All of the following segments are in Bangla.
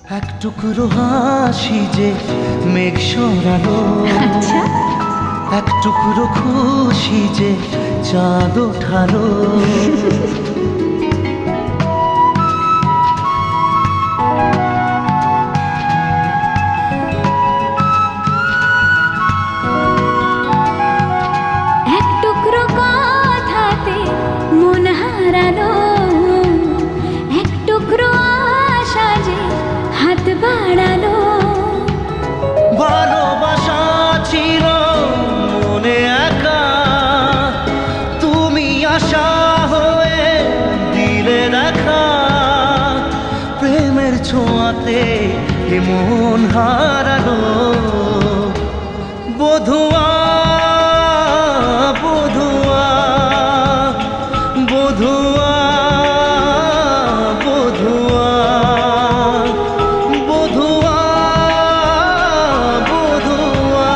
এক টুকরো হাসি যে মেঘ সরালো, আচ্ছা, এক টুকরো খুশি যে চাঁদ ওঠালো। এক টুকরো কথাতে মন হারালো, এক টুকরো আশা যে হাত বাড়ালো। ভালোবাসা ছিল মনে একা, তুমি আশা হয়ে দিলে দেখা। প্রেমের ছোঁয়াতে এ মন হারালো। বধুয়া বধুয়া বধুয়া বধুয়া বধুয়া বধুয়া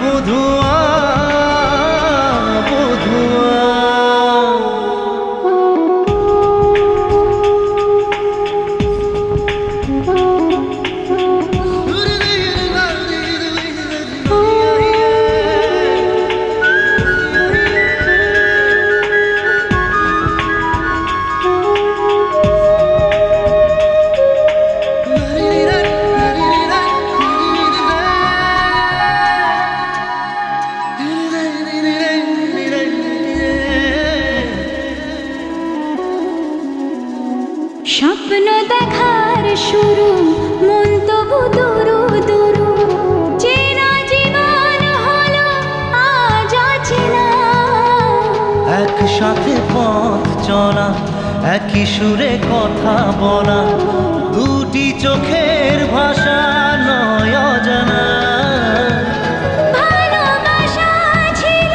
বধুয়া বধুয়া। স্বপ্ন দেখার শুরু, মন তবু দুরু দুরু, চেনা জীবন হলো আজ অচেনা। একসাথে পথ চলা, একই সুরে কথা বলা, দুটি চোখের ভাষা নয় অজানা। ভালোবাসা ছিল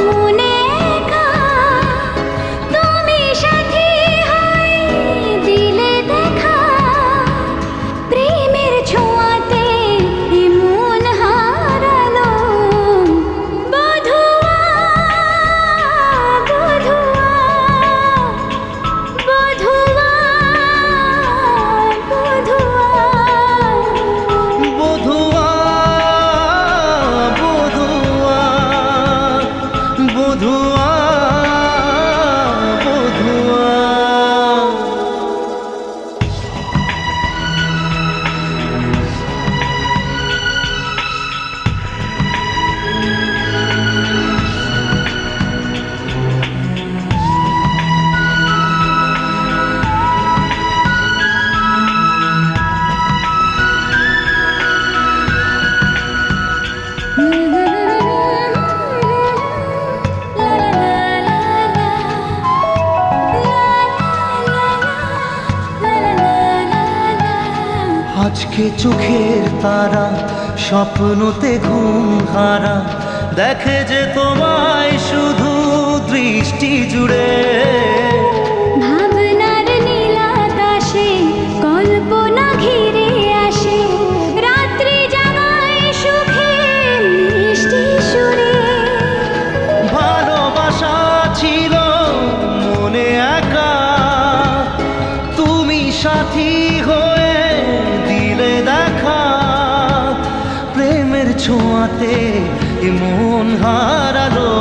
মনে একা, তুমি সাথী হয়ে দিলে দেখা। প্রেমের ছোঁয়াতে এ মন হারালো। বধুয়া বধুয়া বধুয়া বধুয়া। বধুয়া বধুয়া বধুয়া বধুয়া। আজকে চোখের তারা স্বপ্নতে ঘুম হারা, দেখে যে তোমায় শুধু দৃষ্টি জুড়ে। ভাবনার নীলাকাশে কল্পনা ঘিরে আসে, রাত্রি জাগায় সুখে মিষ্টি সুরে। ভালোবাসা ছিল মনে একা, তুমি সাথী হয়ে দিলে দেখা। প্রেমের ছোঁয়াতে এ মন হারালো।